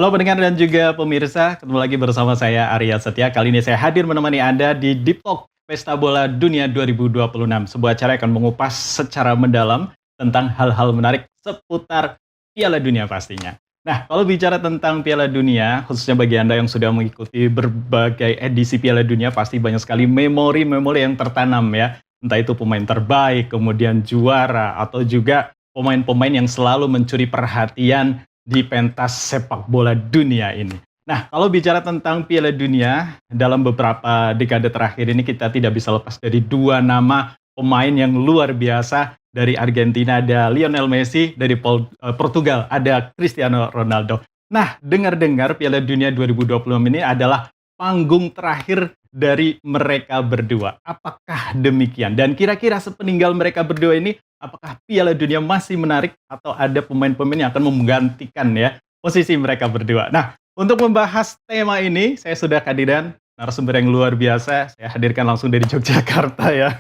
Halo pendengar dan juga pemirsa, ketemu lagi bersama saya Arya Setia. Kali ini saya hadir menemani Anda di Deep Talk Pesta Bola Dunia 2026. Sebuah acara yang akan mengupas secara mendalam tentang hal-hal menarik seputar Piala Dunia pastinya. Nah, kalau bicara tentang Piala Dunia, khususnya bagi Anda yang sudah mengikuti berbagai edisi Piala Dunia, pasti banyak sekali memori-memori yang tertanam ya. Entah itu pemain terbaik, kemudian juara, atau juga pemain-pemain yang selalu mencuri perhatian di pentas sepak bola dunia ini. Nah, kalau bicara tentang Piala Dunia, dalam beberapa dekade terakhir ini kita tidak bisa lepas dari dua nama pemain yang luar biasa. Dari Argentina ada Lionel Messi, dari Portugal ada Cristiano Ronaldo. Nah, dengar-dengar Piala Dunia 2026 ini adalah panggung terakhir dari mereka berdua. Apakah demikian? Dan kira-kira sepeninggal mereka berdua ini, apakah Piala Dunia masih menarik atau ada pemain-pemain yang akan menggantikan ya posisi mereka berdua? Nah, untuk membahas tema ini, saya sudah kehadiran narasumber yang luar biasa. Saya hadirkan langsung dari Yogyakarta ya.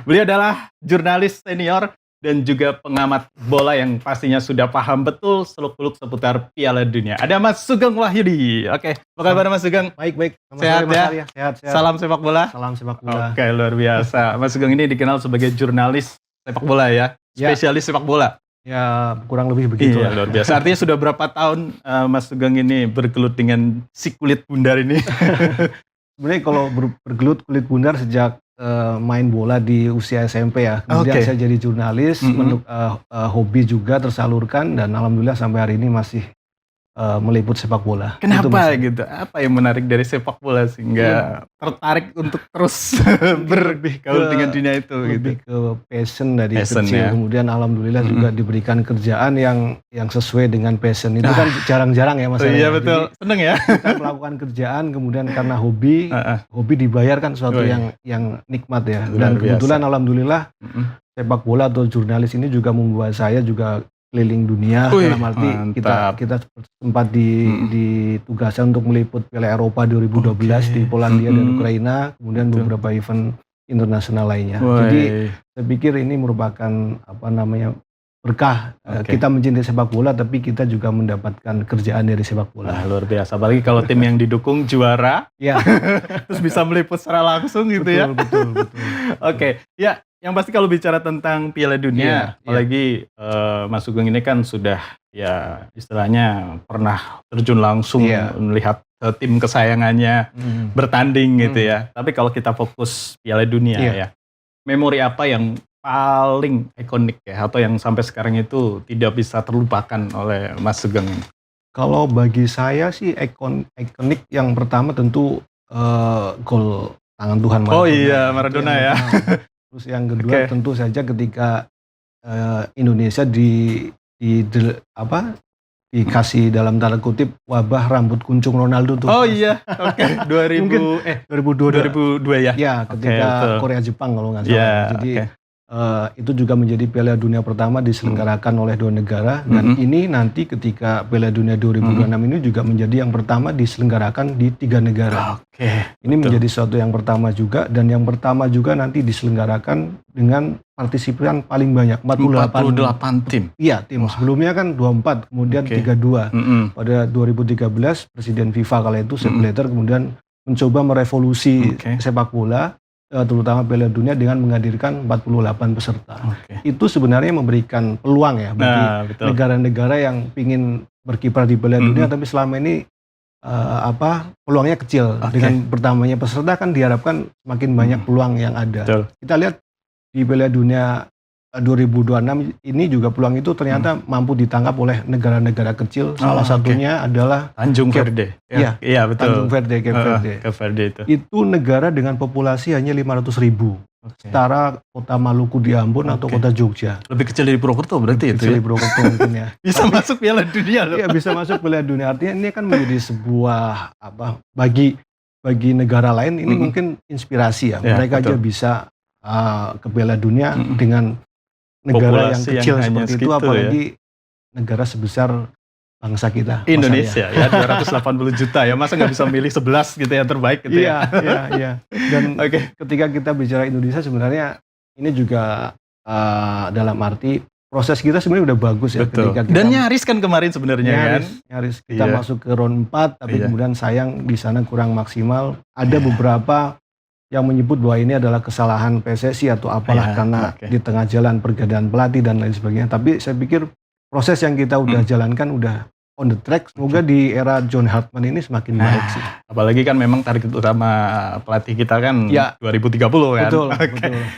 Beliau adalah jurnalis senior dan juga pengamat bola yang pastinya sudah paham betul seluk-beluk seputar Piala Dunia. Ada Mas Sugeng Wahyudi. Oke, apa kabar Mas Sugeng? Baik. Sehat ya? Sehat. Salam sepak bola. Salam sepak bola. Oke, luar biasa. Mas Sugeng ini dikenal sebagai jurnalis sepak bola ya, spesialis sepak bola. Ya, kurang lebih begitu. Iya, luar biasa. Artinya sudah berapa tahun Mas Sugeng ini bergelut dengan si kulit bundar ini? Sebenarnya kalau bergelut kulit bundar sejak main bola di usia SMP ya. Kemudian saya jadi jurnalis, hobi juga tersalurkan dan alhamdulillah sampai hari ini masih meliput sepak bola. Kenapa gitu? Apa yang menarik dari sepak bola sehingga tertarik untuk terus bergaul dengan dunia itu? Lebih ke passion dari kecil. Ya? Kemudian alhamdulillah juga diberikan kerjaan yang sesuai dengan passion. Itu kan jarang-jarang ya Mas. Iya betul. Jadi, seneng ya. Kita melakukan kerjaan kemudian karena hobi dibayar kan suatu yang nikmat ya. Dan kebetulan alhamdulillah sepak bola atau jurnalis ini juga membuat saya juga keliling dunia. Dalam arti kita sempat ditugaskan untuk meliput Piala Eropa 2012 di Polandia dan Ukraina, kemudian beberapa event internasional lainnya. Jadi saya pikir ini merupakan berkah. Kita mencintai sepak bola tapi kita juga mendapatkan kerjaan dari sepak bola. Luar biasa, apalagi kalau tim yang didukung juara ya. Terus bisa meliput secara langsung gitu. Betul. Oke, ya. Yang pasti kalau bicara tentang Piala Dunia, apalagi Mas Sugeng ini kan sudah ya istilahnya pernah terjun langsung melihat tim kesayangannya bertanding gitu ya. Tapi kalau kita fokus Piala Dunia ya, memori apa yang paling ikonik ya atau yang sampai sekarang itu tidak bisa terlupakan oleh Mas Sugeng? Kalau bagi saya sih ikonik yang pertama tentu gol tangan Tuhan Maradona. Oh iya, Maradona ya. Terus yang kedua tentu saja ketika Indonesia dikasih dalam tanda kutip wabah rambut kuncung Ronaldo tuh. Oh iya, 2002 ya. Ya, ketika Korea Jepang kalau nggak salah. Jadi itu juga menjadi Piala Dunia pertama diselenggarakan oleh dua negara dan ini nanti ketika Piala Dunia 2026 ini juga menjadi yang pertama diselenggarakan di 3 negara. Ini menjadi suatu yang pertama juga dan yang pertama juga nanti diselenggarakan dengan partisipan paling banyak 48 tim. Iya, tim. Sebelumnya kan 24, kemudian 32. Pada 2013 Presiden FIFA kala itu Sepp Blatter kemudian mencoba merevolusi sepak bola terutama Piala Dunia dengan menghadirkan 48 peserta. Itu sebenarnya memberikan peluang ya bagi negara-negara yang ingin berkiprah di Piala Dunia tapi selama ini peluangnya kecil. Dengan bertambahnya peserta kan diharapkan semakin banyak peluang yang ada. Kita lihat di Piala Dunia 2026 ini juga peluang itu ternyata mampu ditangkap oleh negara-negara kecil. Salah satunya adalah Tanjung Verde. Iya betul. Tanjung Verde, Cape Verde itu. Itu negara dengan populasi hanya 500.000. Setara kota Maluku di Ambon atau kota Jogja. Lebih kecil dari Purwokerto berarti itu. Kecil dari Purwokerto mungkin ya. Bisa masuk Piala Dunia loh. Iya bisa masuk Piala Dunia. Artinya ini kan menjadi sebuah bagi negara lain ini mungkin inspirasi ya. Mereka aja bisa ke Piala Dunia dengan negara yang kecil seperti itu, apalagi negara sebesar bangsa kita. Indonesia ya 280 juta ya, masa nggak bisa milih 11 gitu yang terbaik gitu ya. Iya. Dan ketika kita bicara Indonesia sebenarnya ini juga dalam arti proses kita sebenarnya udah bagus ya. Betul. Ketika kita dan nyaris kan kemarin sebenarnya nyaris kita masuk ke round 4, tapi kemudian sayang di sana kurang maksimal. Ada beberapa yang menyebut bahwa ini adalah kesalahan PSSI atau apalah karena di tengah jalan pergantian pelatih dan lain sebagainya. Tapi saya pikir proses yang kita udah jalankan udah on the track. Semoga di era John Hartman ini semakin baik sih. Apalagi kan memang target utama pelatih kita kan 2030 kan. Betul.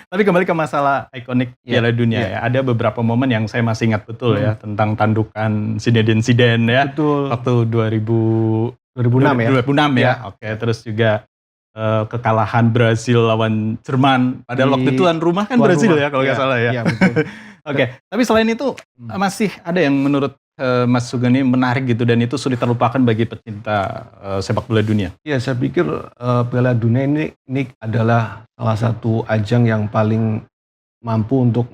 Tapi kembali ke masalah ikonik Piala Dunia ya. Ada beberapa momen yang saya masih ingat betul ya tentang tandukan Zinedine Zidane ya. Betul. Waktu 2006 ya. Oke, terus juga kekalahan Brasil lawan Jerman. Padahal waktu itu tuan rumah kan Brasil ya kalau nggak salah ya. Iya, betul. Oke, tapi selain itu masih ada yang menurut Mas Sugeng ini menarik gitu dan itu sulit terlupakan bagi pecinta sepak bola dunia. Iya, saya pikir Piala Dunia ini adalah salah satu ajang yang paling mampu untuk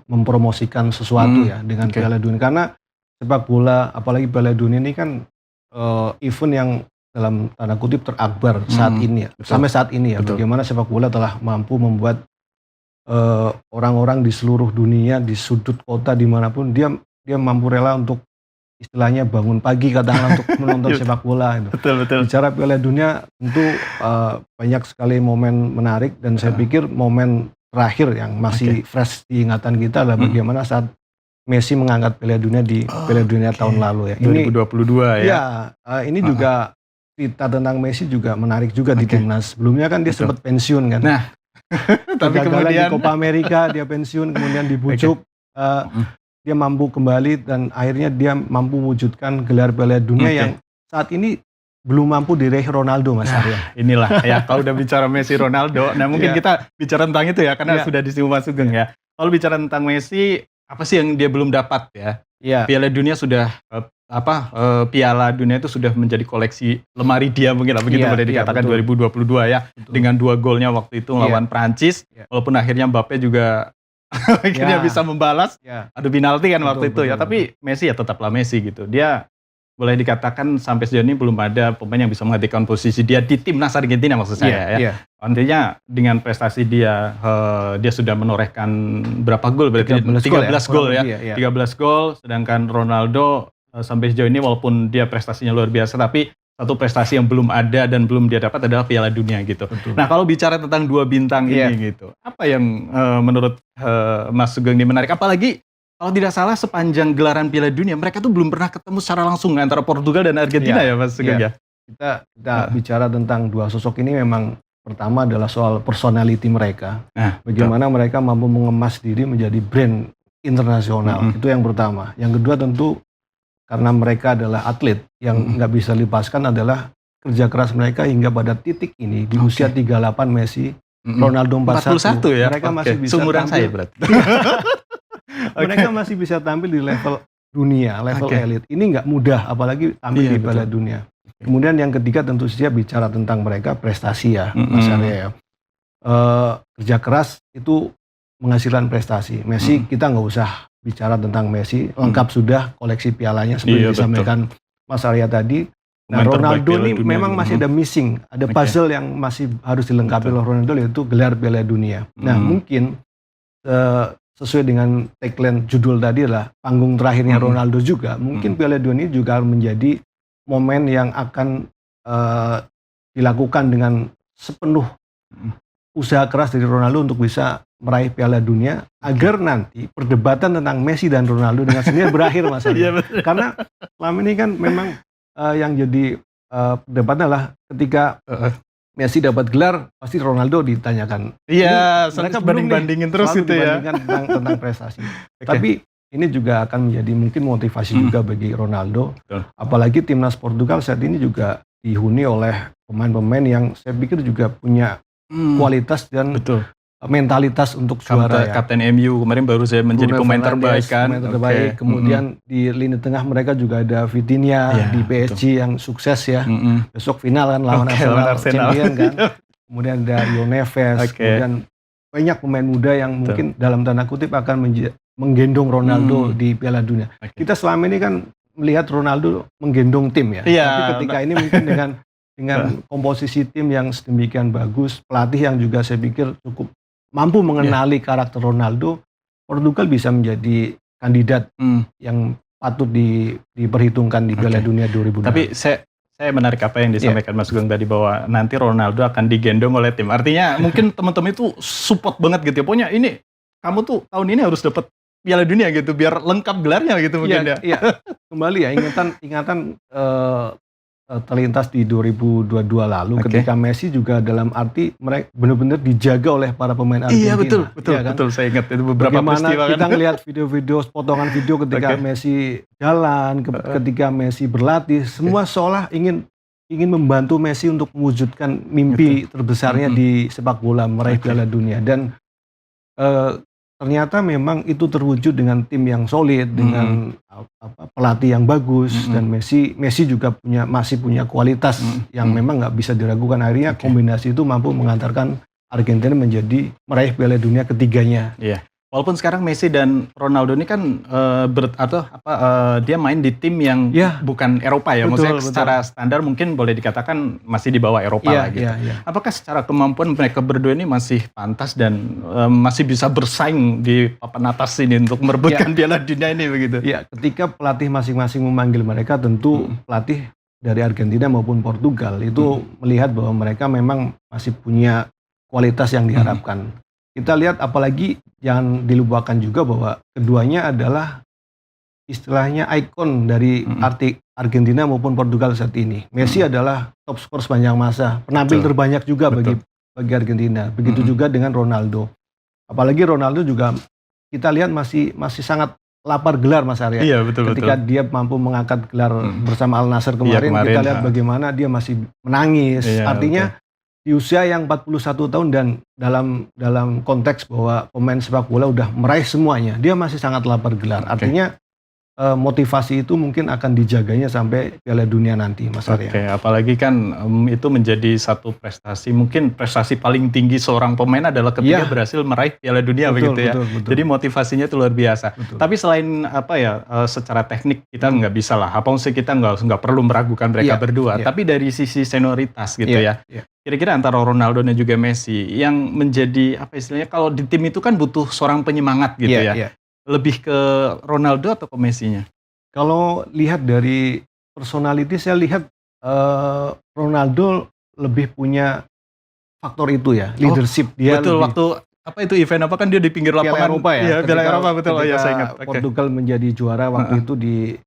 mempromosikan sesuatu ya dengan Piala Dunia. Karena sepak bola, apalagi Piala Dunia ini kan event yang dalam tanda kutip terakbar saat ini ya. Sampai saat ini ya, bagaimana sepak bola telah mampu membuat orang-orang di seluruh dunia, di sudut kota dimanapun dia mampu rela untuk istilahnya bangun pagi katakanlah untuk menonton sepak bola itu. Betul. Bicara Piala Dunia tentu banyak sekali momen menarik dan saya pikir momen terakhir yang masih fresh di ingatan kita adalah bagaimana saat Messi mengangkat Piala Dunia di Piala Dunia tahun lalu ya. 2022 ya. Ya, ini juga cerita tentang Messi juga menarik juga di timnas. Sebelumnya kan dia sempat pensiun kan. Nah, tapi kemudian di Copa America dia pensiun, kemudian dibujuk, dia mampu kembali dan akhirnya dia mampu mewujudkan gelar Piala Dunia yang saat ini belum mampu diraih Ronaldo, Mas Arya. Inilah ya, kalau udah bicara Messi Ronaldo, nah mungkin kita bicara tentang itu ya, karena sudah disinggung Mas Sugeng ya. Kalau bicara tentang Messi, apa sih yang dia belum dapat ya? Piala Dunia sudah Piala Dunia itu sudah menjadi koleksi lemari dia mungkin lah begitu boleh dikatakan 2022 ya. Betul. Dengan 2 golnya waktu itu lawan Prancis, walaupun akhirnya Mbappe juga akhirnya bisa membalas adu penalti kan waktu itu ya. Tapi Messi ya tetaplah Messi gitu. Dia boleh dikatakan sampai sejauh ini belum ada pemain yang bisa menggantikan posisi dia di timnas Argentina maksud saya ya. Artinya dengan prestasi dia sudah menorehkan berapa gol berarti 13 gol ya. 13 gol, sedangkan Ronaldo sampai sejauh ini walaupun dia prestasinya luar biasa tapi satu prestasi yang belum ada dan belum dia dapat adalah Piala Dunia gitu. Betul. Nah, kalau bicara tentang 2 bintang ini gitu, apa yang menurut Mas Sugeng ini menarik? Apalagi kalau tidak salah sepanjang gelaran Piala Dunia mereka tuh belum pernah ketemu secara langsung antara Portugal dan Argentina ya Mas Sugeng ya. Kita bicara tentang 2 sosok ini memang pertama adalah soal personality mereka. Bagaimana mereka mampu mengemas diri menjadi brand internasional. Itu yang pertama. Yang kedua tentu karena mereka adalah atlet yang nggak bisa dilepaskan adalah kerja keras mereka hingga pada titik ini di usia 38 Messi, Ronaldo 41 ya. Mereka masih bisa seumuran saya berarti. Mereka masih bisa tampil di level dunia, level elit. Ini nggak mudah, apalagi tampil di Piala Dunia. Kemudian yang ketiga tentu saja bicara tentang mereka prestasi ya, Mas Arya ya. Kerja keras itu menghasilkan prestasi. Messi kita nggak usah bicara tentang Messi, lengkap sudah koleksi pialanya seperti disampaikan Mas Arya tadi. Nah, Ronaldo ini memang masih ada missing, ada puzzle yang masih harus dilengkapi oleh Ronaldo, yaitu gelar Piala Dunia. Nah, mungkin sesuai dengan tagline judul tadi adalah panggung terakhirnya Ronaldo juga, mungkin Piala Dunia juga menjadi momen yang akan dilakukan dengan sepenuh usaha keras dari Ronaldo untuk bisa meraih Piala Dunia agar nanti perdebatan tentang Messi dan Ronaldo dengan sendirinya berakhir Mas Arya. Karena selama ini kan memang yang jadi perdebatan adalah ketika Messi dapat gelar pasti Ronaldo ditanyakan. Iya, mereka banding-bandingin terus gitu ya. Tentang prestasi. Tapi ini juga akan menjadi mungkin motivasi juga bagi Ronaldo. Apalagi timnas Portugal saat ini juga dihuni oleh pemain-pemain yang saya pikir juga punya kualitas dan mentalitas untuk juara ya. Kapten MU kemarin baru saya menjadi pemain terbaik kan. Kemudian di lini tengah mereka juga ada Vitinha di PSG yang sukses ya. Besok final kan lawan Arsenal champion kan. Kemudian ada Rio Neves. Kemudian banyak pemain muda yang mungkin dalam tanda kutip akan menggendong Ronaldo di Piala Dunia. Kita selama ini kan melihat Ronaldo menggendong tim ya. Tapi ketika ini mungkin dengan komposisi tim yang sedemikian bagus, pelatih yang juga saya pikir cukup mampu mengenali karakter Ronaldo, Portugal bisa menjadi kandidat yang patut diperhitungkan di Piala Dunia 2006. Tapi saya menarik apa yang disampaikan Mas Gong tadi, bahwa nanti Ronaldo akan digendong oleh tim. Artinya mungkin teman-teman itu support banget gitu ya. Pokoknya ini kamu tuh tahun ini harus dapat Piala Dunia gitu biar lengkap gelarnya gitu mungkin ya. Iya. Kembali ya ingatan terlintas di 2022 lalu ketika Messi juga dalam arti mereka benar-benar dijaga oleh para pemain Argentina. Iya betul, saya ingat itu beberapa peristiwa kita ngelihat video-video, potongan video ketika Messi jalan, ketika Messi berlatih, semua seolah ingin membantu Messi untuk mewujudkan mimpi terbesarnya di sepak bola, meraih Piala Dunia. Dan ternyata memang itu terwujud dengan tim yang solid, dengan pelatih yang bagus, dan Messi juga masih punya kualitas yang memang nggak bisa diragukan. Akhirnya kombinasi itu mampu mengantarkan Argentina menjadi meraih Piala Dunia ketiganya. Iya. Walaupun sekarang Messi dan Ronaldo ini kan dia main di tim yang bukan Eropa ya, maksudnya secara standar mungkin boleh dikatakan masih di bawah Eropa lah gitu. Apakah secara kemampuan mereka berdua ini masih pantas dan masih bisa bersaing di papan atas ini untuk merebutkan Piala Dunia ini begitu? Ya, ketika pelatih masing-masing memanggil mereka, tentu pelatih dari Argentina maupun Portugal itu melihat bahwa mereka memang masih punya kualitas yang diharapkan. Kita lihat, apalagi jangan dilupakan juga bahwa keduanya adalah istilahnya ikon dari Argentina maupun Portugal saat ini. Messi adalah top skor sepanjang masa, penampil terbanyak juga bagi Argentina. Begitu juga dengan Ronaldo. Apalagi Ronaldo juga kita lihat masih sangat lapar gelar, Mas Arya. Iya, betul. Ketika dia mampu mengangkat gelar bersama Al Nassr kemarin, kita lihat bagaimana dia masih menangis. Artinya di usia yang 41 tahun dan dalam konteks bahwa pemain sepak bola udah meraih semuanya, dia masih sangat lapar gelar. Artinya motivasi itu mungkin akan dijaganya sampai Piala Dunia nanti, Mas Arya. Apalagi kan itu menjadi satu prestasi, mungkin prestasi paling tinggi seorang pemain adalah ketika berhasil meraih Piala Dunia begitu ya. Betul. Jadi motivasinya itu luar biasa. Tapi selain secara teknik kita nggak bisa lah, maksudnya kita nggak perlu meragukan mereka berdua. Tapi dari sisi senioritas gitu ya. Kira-kira antara Ronaldo dan juga Messi yang menjadi istilahnya, kalau di tim itu kan butuh seorang penyemangat gitu ya. Lebih ke Ronaldo atau ke Messi-nya? Kalau lihat dari personality, saya lihat Ronaldo lebih punya faktor itu ya, leadership. Dia betul, waktu itu event kan dia di pinggir lapangan Eropa ya. Iya, Piala Eropa, betul. Saya ingat. Portugal menjadi juara waktu itu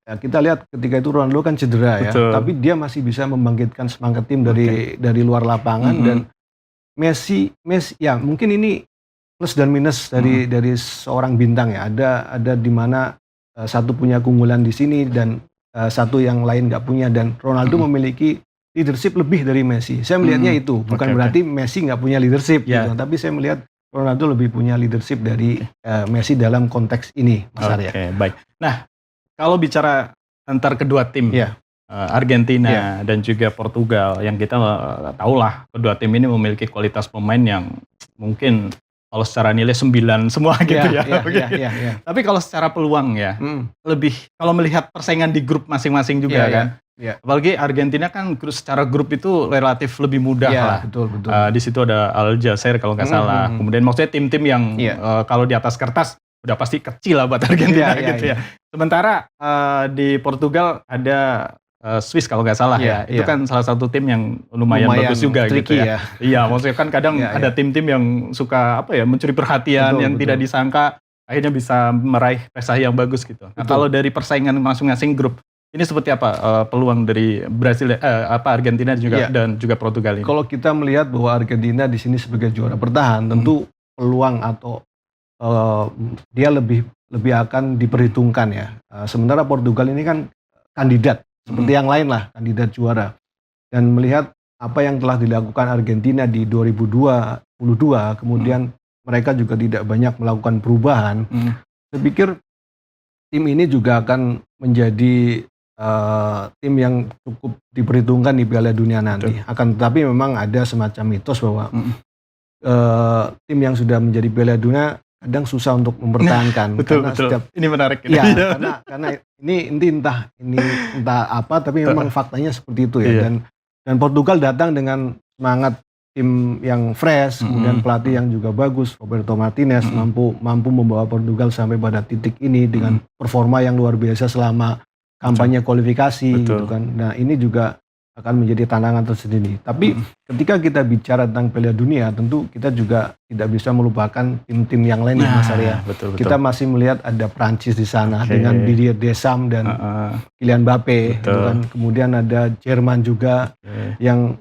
kita lihat ketika itu Ronaldo kan cedera ya, tapi dia masih bisa membangkitkan semangat tim dari luar lapangan. Dan Messi ya mungkin ini plus dan minus dari seorang bintang ya. Ada di mana satu punya keunggulan di sini dan satu yang lain nggak punya, dan Ronaldo memiliki leadership lebih dari Messi. Saya melihatnya itu bukan berarti Messi nggak punya leadership gitu, tapi saya melihat Ronaldo lebih punya leadership dari Messi dalam konteks ini, Mas Arya. Baik. Nah, kalau bicara antar kedua tim, Argentina dan juga Portugal, yang kita tahulah kedua tim ini memiliki kualitas pemain yang mungkin kalau secara nilai 9 semua gitu ya. Tapi kalau secara peluang ya, lebih kalau melihat persaingan di grup masing-masing juga kan. Apalagi Argentina kan secara grup itu relatif lebih mudah lah. Betul. Di situ ada Aljazair kalau nggak salah. Kemudian maksudnya tim-tim yang kalau di atas kertas udah pasti kecil lah buat Argentina gitu ya. Sementara di Portugal ada Swiss kalau nggak salah ya. Itu kan salah satu tim yang lumayan bagus juga gitu ya. Iya, maksudnya kan kadang ada tim-tim yang suka mencuri perhatian yang tidak disangka, akhirnya bisa meraih prestasi yang bagus gitu. Nah, kalau dari persaingan masing-masing grup, ini seperti apa peluang dari Argentina juga dan juga Portugal ini? Kalau kita melihat bahwa Argentina di sini sebagai juara bertahan, tentu peluang atau dia lebih akan diperhitungkan ya. Sementara Portugal ini kan kandidat seperti yang lain lah, kandidat juara. Dan melihat apa yang telah dilakukan Argentina di 2022, kemudian mereka juga tidak banyak melakukan perubahan. Saya pikir tim ini juga akan menjadi tim yang cukup diperhitungkan di Piala Dunia nanti. Akan tetapi memang ada semacam mitos bahwa tim yang sudah menjadi Piala Dunia kadang susah untuk mempertahankan. Betul. Ini menarik. Karena ini entah apa, tapi memang faktanya seperti itu ya. Dan Portugal datang dengan semangat tim yang fresh, kemudian pelatih yang juga bagus, Roberto Martinez mampu membawa Portugal sampai pada titik ini dengan performa yang luar biasa selama kampanye kualifikasi gitu kan. Nah, ini juga akan menjadi tantangan tersendiri. Tapi ketika kita bicara tentang Piala Dunia, tentu kita juga tidak bisa melupakan tim-tim yang lain Mas Arya. Kita masih melihat ada Prancis di sana dengan Didier Deschamps dan Kylian Mbappe gitu kan. Kemudian ada Jerman juga yang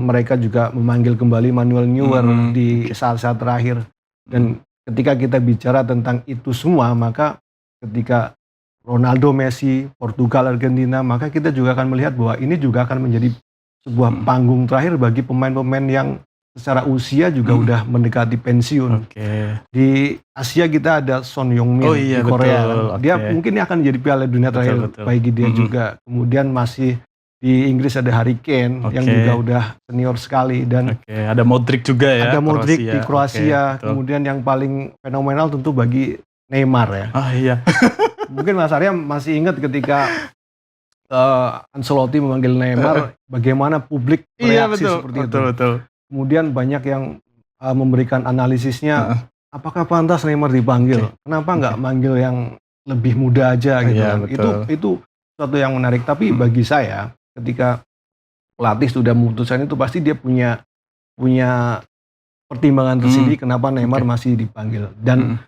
mereka juga memanggil kembali Manuel Neuer di saat-saat terakhir. Dan ketika kita bicara tentang itu semua, maka ketika Ronaldo, Messi, Portugal, Argentina, maka kita juga akan melihat bahwa ini juga akan menjadi sebuah panggung terakhir bagi pemain-pemain yang secara usia juga udah mendekati pensiun. Di Asia kita ada Son Heung-min di Korea. Dia mungkin akan jadi Piala Dunia terakhir bagi dia juga. Kemudian masih di Inggris ada Harry Kane yang juga udah senior sekali, dan ada Modric juga ya. Ada Modric di Kroasia. Kemudian yang paling fenomenal tentu bagi Neymar ya. Mungkin Mas Arya masih ingat ketika Ancelotti memanggil Neymar, bagaimana publik bereaksi seperti itu. Kemudian banyak yang memberikan analisisnya, apakah pantas Neymar dipanggil? Kenapa nggak manggil yang lebih muda aja gitu kan? Itu sesuatu yang menarik. Tapi bagi saya, ketika pelatih sudah memutuskan itu, pasti dia punya pertimbangan tersendiri kenapa Neymar masih dipanggil. Dan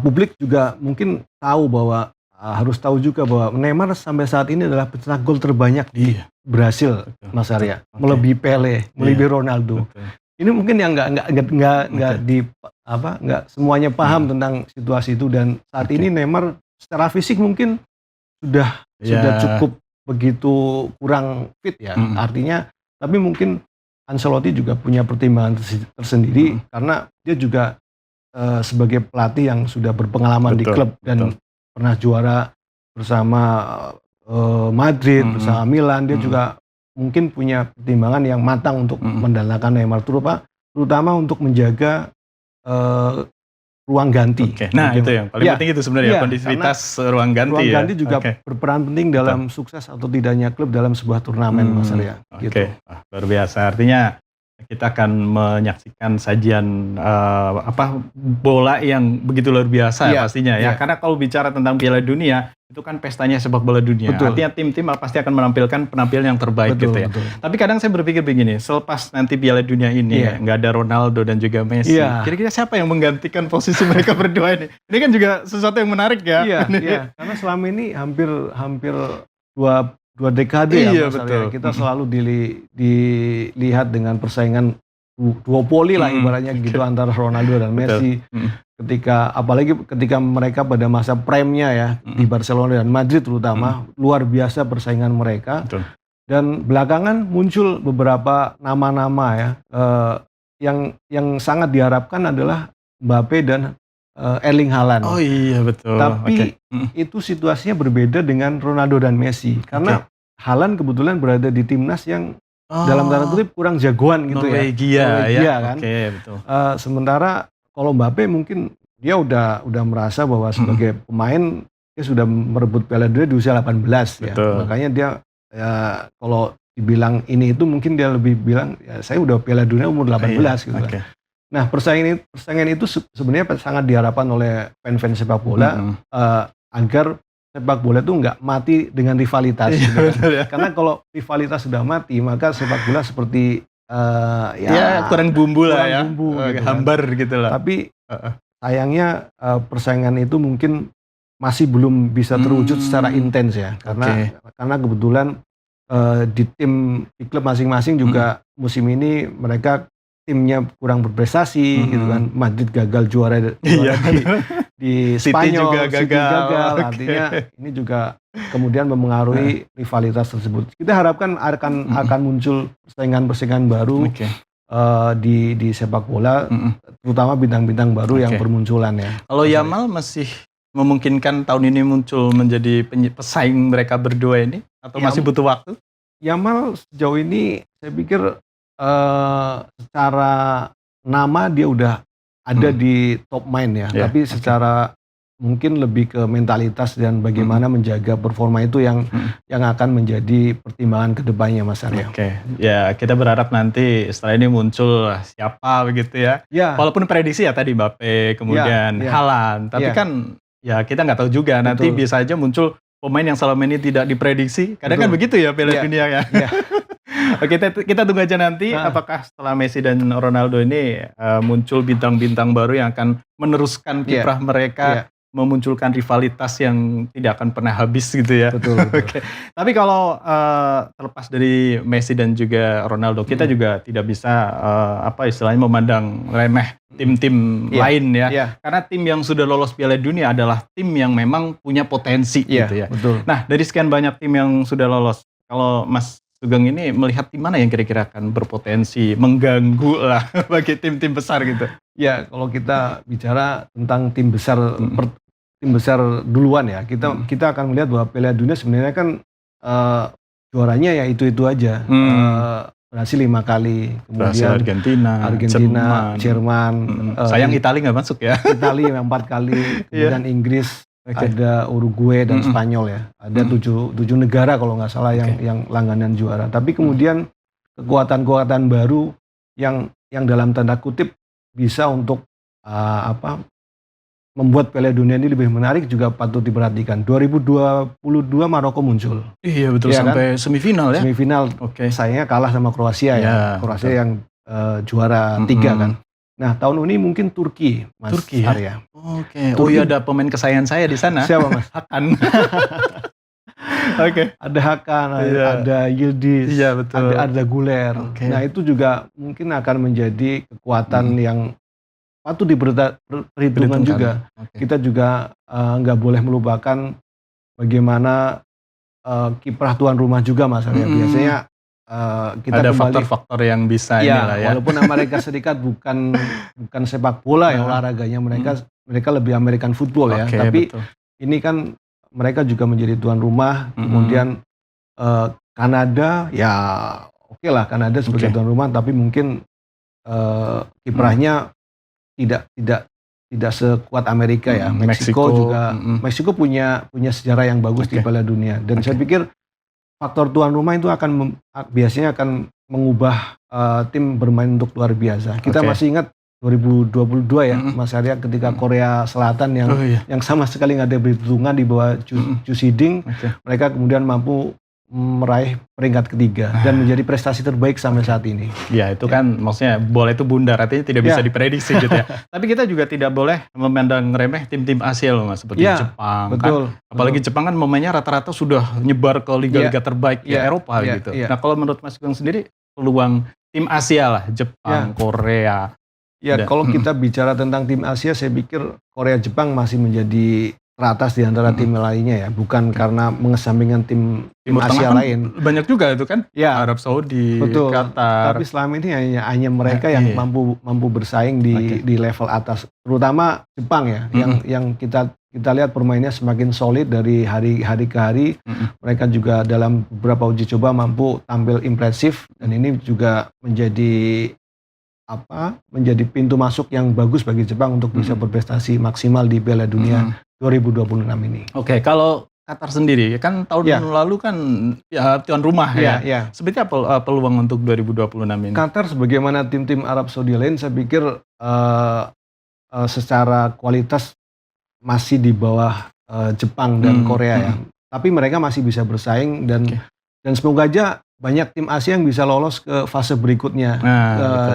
publik juga mungkin tahu bahwa harus tahu juga bahwa Neymar sampai saat ini adalah pencetak gol terbanyak di Brasil, Mas Arya, melebihi Pele, melebihi Ronaldo. Ini mungkin yang nggak semuanya paham tentang situasi itu, dan saat ini Neymar secara fisik mungkin sudah cukup begitu kurang fit ya, artinya. Tapi mungkin Ancelotti juga punya pertimbangan tersendiri karena dia juga sebagai pelatih yang sudah berpengalaman di klub dan pernah juara bersama Madrid, bersama Milan. Dia juga mungkin punya pertimbangan yang matang untuk mendatangkan Neymar, terutama untuk menjaga ruang ganti. Nah, itu yang paling penting itu sebenarnya, kondisivitas ruang ganti. Ruang ganti juga berperan penting dalam sukses atau tidaknya klub dalam sebuah turnamen, Mas Arya. Gitu. Luar biasa. Artinya kita akan menyaksikan sajian bola yang begitu luar biasa pastinya ya. Karena kalau bicara tentang Piala Dunia, itu kan pestanya sepak bola dunia. Artinya tim-tim pasti akan menampilkan penampilan yang terbaik gitu ya. Tapi kadang saya berpikir begini, selepas nanti Piala Dunia ini nggak ada Ronaldo dan juga Messi, kira-kira siapa yang menggantikan posisi mereka berdua ini? Ini kan juga sesuatu yang menarik ya. Karena selama ini hampir dua dekade ya, Mas Arya. Kita selalu dilihat dengan persaingan duopoli lah ibaratnya gitu antara Ronaldo dan Messi. Apalagi ketika mereka pada masa prime-nya ya di Barcelona dan Madrid terutama, luar biasa persaingan mereka. Dan belakangan muncul beberapa nama-nama ya yang sangat diharapkan adalah Mbappe dan Erling Haaland. Tapi itu situasinya berbeda dengan Ronaldo dan Messi, karena Haaland kebetulan berada di timnas yang dalam tanda kutip kurang jagoan gitu Norwegia kan. Sementara kalau Mbappe mungkin dia udah merasa bahwa sebagai pemain dia sudah merebut Piala Dunia di usia 18 ya. Makanya dia kalau dibilang ini itu mungkin dia lebih bilang saya udah Piala Dunia umur 18 gitu kan. Nah, persaingan itu sebenarnya sangat diharapkan oleh fans sepak bola agar sepak bola itu nggak mati dengan rivalitas. Karena kalau rivalitas sudah mati, maka sepak bola seperti kurang bumbu lah ya, gitu hambar gitu lah. Tapi sayangnya persaingan itu mungkin masih belum bisa terwujud secara intens ya, karena kebetulan di klub masing-masing juga musim ini mereka timnya kurang berprestasi gitu kan. Madrid gagal juara di Spanyol, City gagal. Artinya ini juga kemudian memengaruhi rivalitas tersebut. Kita harapkan akan muncul persaingan baru di sepak bola, terutama bintang-bintang baru yang bermunculan ya. Kalau Yamal masih memungkinkan tahun ini muncul menjadi pesaing mereka berdua ini, atau masih butuh waktu? Yamal sejauh ini saya pikir secara nama dia udah ada di top mind ya, tapi secara mungkin lebih ke mentalitas dan bagaimana menjaga performa itu yang akan menjadi pertimbangan kedepannya, Mas Arya. Oke, ya kita berharap nanti setelah ini muncul siapa begitu ya. Walaupun prediksi ya tadi Mbappe, kemudian Haaland, tapi kan ya kita nggak tahu juga. Nanti bisa aja muncul pemain yang selama ini tidak diprediksi. Kadang kan begitu ya Piala Dunia ya. Oke, kita tunggu aja nanti apakah setelah Messi dan Ronaldo ini muncul bintang-bintang baru yang akan meneruskan kiprah mereka, memunculkan rivalitas yang tidak akan pernah habis gitu ya. Betul. Oke. Tapi kalau terlepas dari Messi dan juga Ronaldo, kita juga tidak bisa istilahnya memandang remeh tim-tim lain ya. Karena tim yang sudah lolos Piala Dunia adalah tim yang memang punya potensi gitu ya. Betul. Nah, dari sekian banyak tim yang sudah lolos, kalau Mas Sugeng ini melihat tim mana yang kira-kira akan berpotensi mengganggu lah bagi tim-tim besar gitu? Ya, kalau kita bicara tentang tim besar duluan ya, kita akan melihat bahwa Piala Dunia sebenarnya kan juaranya ya itu aja. Brasil 5 kali, kemudian Argentina, Jerman, sayang Italia nggak masuk ya. Italia 4 kali, kemudian Inggris, ada Uruguay dan Spanyol ya. Ada 7 negara kalau nggak salah yang langganan juara. Tapi kemudian kekuatan-kekuatan baru yang dalam tanda kutip bisa untuk membuat Piala Dunia ini lebih menarik juga patut diperhatikan. 2022 Maroko muncul. Iya betul, sampai semifinal ya. Semifinal. Sayangnya kalah sama Kroasia ya. Kroasia yang juara 3 kan. Nah, tahun ini mungkin Turki, Mas Arya. Oh iya, ada pemain kesayangan saya di sana. Siapa, Mas? Hakan. Ada Hakan, ada Yildiz, ada Güler. Nah, itu juga mungkin akan menjadi kekuatan yang patut diperhitungkan juga. Kita juga nggak boleh melupakan bagaimana kiprah tuan rumah juga, Mas Arya. Biasanya kita ada faktor-faktor yang bisa inilah ya. Walaupun Amerika Serikat bukan sepak bola ya olahraganya, mereka lebih American football ya. Tapi ini kan mereka juga menjadi tuan rumah. Kemudian Kanada ya lah Kanada sebagai tuan rumah, tapi mungkin kiprahnya tidak sekuat Amerika ya. Meksiko punya sejarah yang bagus di Piala Dunia, dan saya pikir faktor tuan rumah itu biasanya akan mengubah tim bermain untuk luar biasa. Kita masih ingat 2022 ya, Mas Arya, ketika Korea Selatan yang sama sekali nggak ada perhitungan di bawah Chu Siding, mereka kemudian mampu meraih peringkat ketiga dan menjadi prestasi terbaik sampai saat ini. Ya itu kan maksudnya bola itu bundar, artinya tidak bisa diprediksi gitu ya. Tapi kita juga tidak boleh memandang remeh tim-tim Asia loh Mas, seperti Jepang. Betul, kan. Apalagi Jepang kan pemainnya rata-rata sudah nyebar ke liga-liga terbaik di Eropa gitu. Nah kalau menurut Mas Sugeng sendiri peluang tim Asia lah, Jepang, Korea. Ya kalau kita bicara tentang tim Asia, saya pikir Korea Jepang masih menjadi teratas di antara tim lainnya ya, bukan karena mengesampingkan tim Asia lain. Banyak juga itu kan, Arab Saudi, Qatar. Tapi selama ini hanya mereka yang mampu bersaing di level atas, terutama Jepang ya, yang kita lihat permainnya semakin solid dari hari ke hari. Mereka juga dalam beberapa uji coba mampu tampil impresif, dan ini juga menjadi pintu masuk yang bagus bagi Jepang untuk bisa berprestasi maksimal di Piala Dunia 2026 ini. Oke, kalau Qatar sendiri kan tahun lalu kan ya tuan rumah ya. Seperti apa peluang untuk 2026 ini? Qatar sebagaimana tim-tim Arab Saudi lain, saya pikir secara kualitas masih di bawah Jepang dan Korea ya. Tapi mereka masih bisa bersaing, dan semoga aja banyak tim Asia yang bisa lolos ke fase berikutnya.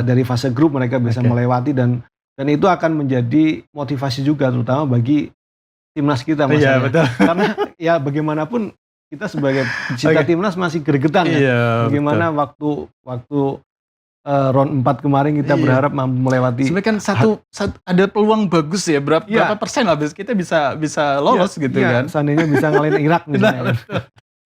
Dari fase grup mereka bisa melewati, dan itu akan menjadi motivasi juga terutama bagi timnas kita, Mas. Iya, betul. Karena ya bagaimanapun kita sebagai pecinta timnas masih gregetan ya. Bagaimana waktu round 4 kemarin kita berharap mampu melewati. Sebenarnya kan ada peluang bagus ya, berapa persen lah kita bisa lolos gitu kan. Seandainya bisa ngalahin Irak misalnya.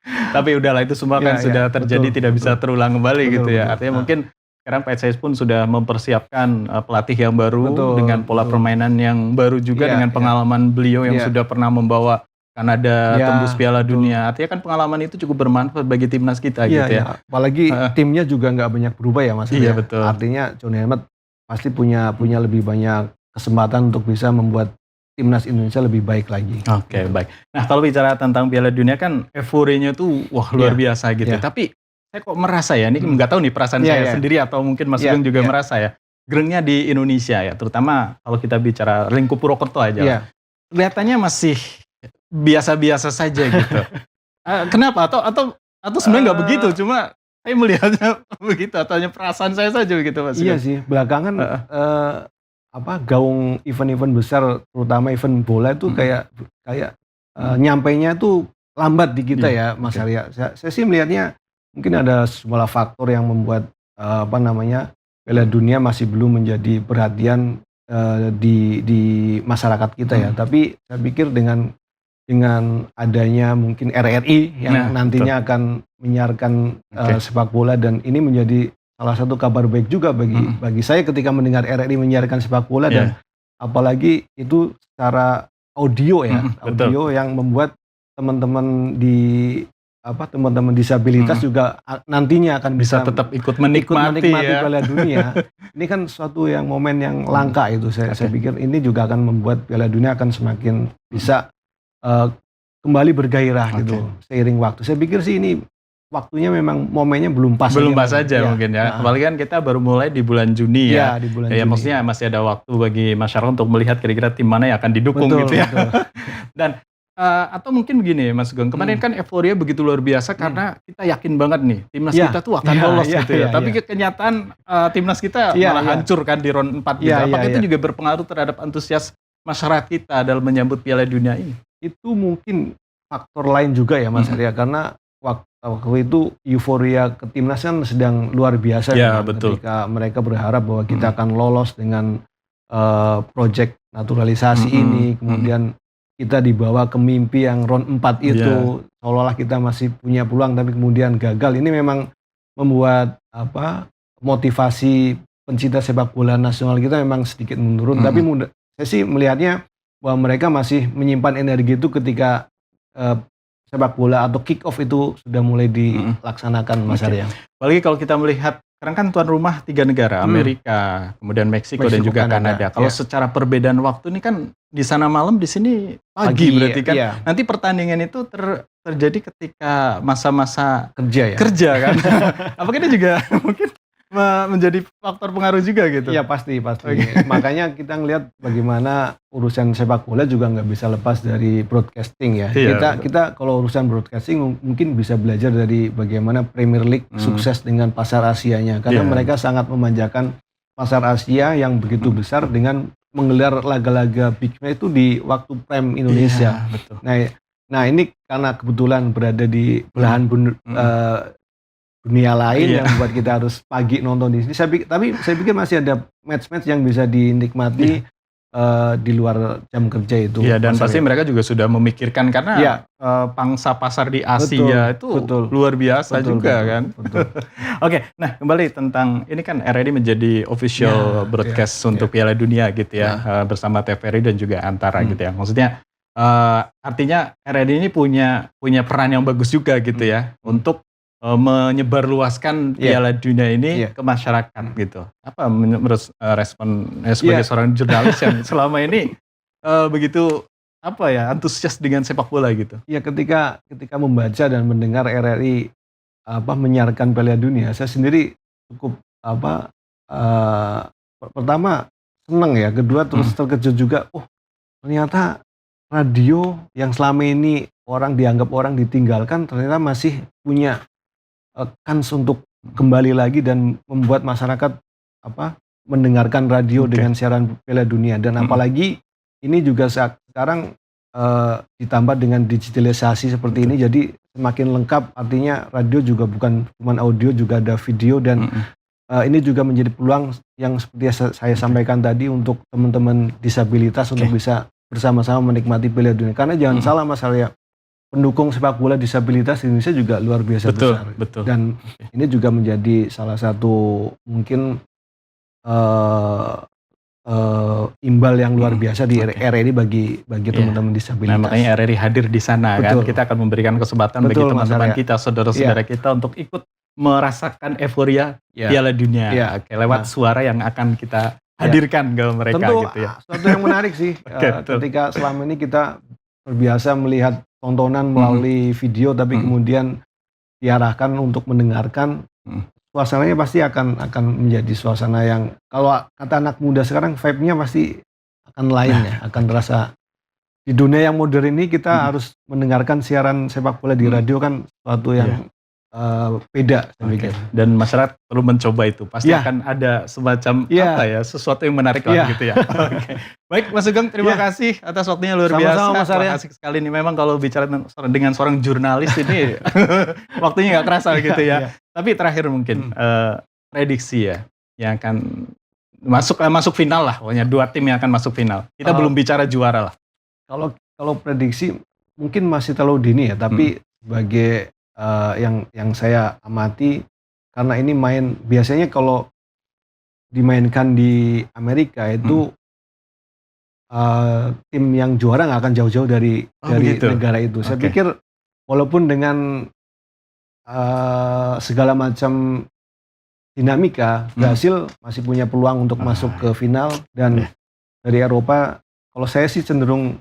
Tapi udahlah, itu semua kan sudah terjadi, tidak bisa terulang kembali gitu ya. Artinya mungkin sekarang PSIS pun sudah mempersiapkan pelatih yang baru dengan pola permainan yang baru juga, dengan pengalaman beliau yang sudah pernah membawa Kanada tembus Piala Dunia. Artinya kan pengalaman itu cukup bermanfaat bagi timnas kita gitu ya. Apalagi timnya juga nggak banyak berubah ya Mas. Iya, betul. Artinya Johnny Helmert pasti punya lebih banyak kesempatan untuk bisa membuat timnas Indonesia lebih baik lagi. Oke, baik. Nah, kalau bicara tentang Piala Dunia kan euforianya tuh wah luar biasa gitu. Tapi saya kok merasa ya, ini nggak tahu nih perasaan saya sendiri atau mungkin Mas Sugeng juga merasa ya, gerengnya di Indonesia ya, terutama kalau kita bicara lingkup Purwokerto aja. Kelihatannya masih biasa-biasa saja gitu. Kenapa? Atau sebenarnya nggak begitu, cuma saya melihatnya begitu atau hanya perasaan saya saja begitu, Mas? Iya sih, belakangan gaung event-event besar, terutama event bola itu kayak nyampainya tuh lambat di kita ya, Mas Arya. Saya sih melihatnya mungkin ada sejumlah faktor yang membuat Piala Dunia masih belum menjadi perhatian di masyarakat kita ya. Tapi saya pikir dengan adanya mungkin RRI yang nantinya akan menyiarkan sepak bola, dan ini menjadi salah satu kabar baik juga bagi saya ketika mendengar RRI menyiarkan sepak bola, dan apalagi itu secara audio ya, audio yang membuat teman-teman disabilitas juga nantinya akan bisa tetap ikut menikmati Piala Dunia. Ini kan suatu yang momen yang langka itu. Saya pikir ini juga akan membuat Piala Dunia akan semakin bisa kembali bergairah gitu seiring waktu. Saya pikir sih ini waktunya memang momennya belum pas saja mungkin ya. Apalagi kan kita baru mulai di bulan Juni ya. Di bulan Juni. Maksudnya masih ada waktu bagi masyarakat untuk melihat kira-kira tim mana yang akan didukung gitu ya. Dan atau mungkin begini Mas Sugeng, kemarin kan euforia begitu luar biasa karena kita yakin banget nih timnas kita tuh akan lolos gitu ya. Tapi kenyataan timnas kita malah hancur kan di round 4 gitu. Apakah itu juga berpengaruh terhadap antusias masyarakat kita dalam menyambut Piala Dunia ini? Itu mungkin faktor lain juga ya Mas Arya, karena waktu itu euforia ke timnas kan sedang luar biasa ketika mereka berharap bahwa kita akan lolos dengan proyek naturalisasi ini, kemudian kita dibawa ke mimpi yang round 4 itu, seolah-olah kita masih punya peluang tapi kemudian gagal. Ini memang membuat motivasi pencinta sepak bola nasional kita memang sedikit menurun, tapi saya sih melihatnya bahwa mereka masih menyimpan energi itu ketika sepak bola atau kick off itu sudah mulai dilaksanakan, Mas Arya. Apalagi kalau kita melihat sekarang kan tuan rumah 3 negara, Amerika, kemudian Meksiko dan juga Kanada. Kalau secara perbedaan waktu ini kan di sana malam, di sini pagi berarti kan. Nanti pertandingan itu terjadi ketika masa-masa kerja kan. Apakah ini juga mungkin menjadi faktor pengaruh juga gitu? Iya pasti. Makanya kita ngelihat bagaimana urusan sepak bola juga nggak bisa lepas dari broadcasting ya. Kita kalau urusan broadcasting mungkin bisa belajar dari bagaimana Premier League sukses dengan pasar Asianya, karena mereka sangat memanjakan pasar Asia yang begitu besar dengan menggelar laga-laga big match itu di waktu prime Indonesia. Nah ini karena kebetulan berada di belahan dunia lain yang membuat kita harus pagi nonton di sini. Tapi saya pikir masih ada match-match yang bisa dinikmati di luar jam kerja itu. Dan pasti mereka juga sudah memikirkan karena pangsa pasar di Asia itu luar biasa juga kan. Oke, nah kembali tentang ini kan RRI menjadi official broadcast untuk Piala Dunia gitu ya, bersama TVRI dan juga Antara gitu ya. Maksudnya artinya RRI ini punya peran yang bagus juga gitu ya untuk menyebarluaskan Piala Dunia ini ke masyarakat gitu. Apa menurut respon sebagai seorang jurnalis yang selama ini begitu antusias dengan sepak bola gitu? Ya ketika membaca dan mendengar RRI menyiarkan Piala Dunia, saya sendiri cukup pertama senang ya, kedua terus terkejut juga. Ternyata radio yang selama ini dianggap orang ditinggalkan ternyata masih punya kans untuk kembali lagi dan membuat masyarakat mendengarkan radio dengan siaran Piala Dunia. Dan apalagi ini juga sekarang ditambah dengan digitalisasi seperti ini, jadi semakin lengkap. Artinya radio juga bukan cuma audio, juga ada video, dan ini juga menjadi peluang yang seperti saya sampaikan tadi untuk teman-teman disabilitas untuk bisa bersama-sama menikmati Piala Dunia. Karena jangan salah Mas Arya, pendukung sepak bola disabilitas di Indonesia juga luar biasa besar. Dan ini juga menjadi salah satu mungkin imbal yang luar biasa di RRI bagi teman-teman disabilitas. Nah, makanya RRI hadir di sana kan. Kita akan memberikan kesempatan bagi teman-teman kita, saudara-saudara kita untuk ikut merasakan euforia Piala Dunia lewat suara yang akan kita hadirkan ke mereka tentu gitu ya. Suatu yang menarik sih ketika selama ini kita terbiasa melihat tontonan melalui video tapi kemudian diarahkan untuk mendengarkan, suasananya pasti akan menjadi suasana yang kalau kata anak muda sekarang vibe-nya pasti akan lain ya, akan terasa. Di dunia yang modern ini kita harus mendengarkan siaran sepak bola di radio kan suatu yang beda saya pikir. Dan masyarakat perlu mencoba itu. Pasti akan ada semacam apa ya, sesuatu yang menarik lah gitu ya. Baik Mas Sugeng, terima kasih atas waktunya luar biasa. Mas Arya. Asik sekali nih. Memang kalau bicara dengan seorang jurnalis ini waktunya nggak kerasa gitu ya. Tapi terakhir mungkin prediksi ya yang akan masuk final lah. Pokoknya 2 tim yang akan masuk final. Kita belum bicara juara lah. Kalau prediksi mungkin masih terlalu dini ya, tapi sebagai yang saya amati karena ini biasanya kalau dimainkan di Amerika itu tim yang juara nggak akan jauh-jauh dari gitu. Negara itu. Saya pikir walaupun dengan segala macam dinamika, Brasil masih punya peluang untuk masuk ke final dan dari Eropa kalau saya sih cenderung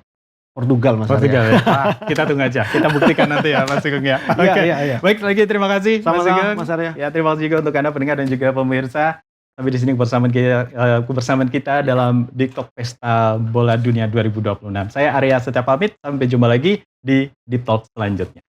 Portugal, Mas Arya. Ya. Kita tunggu aja. Kita buktikan nanti ya, Mas Sugeng ya. Iya. Baik, lagi terima kasih Mas Sugeng. Mas Arya. Ya, terima kasih juga untuk Anda pendengar dan juga pemirsa. Sampai di sini bersama kita dalam Deep Talk Pesta Bola Dunia 2026. Saya Arya Setia pamit. Sampai jumpa lagi di Deep Talk selanjutnya.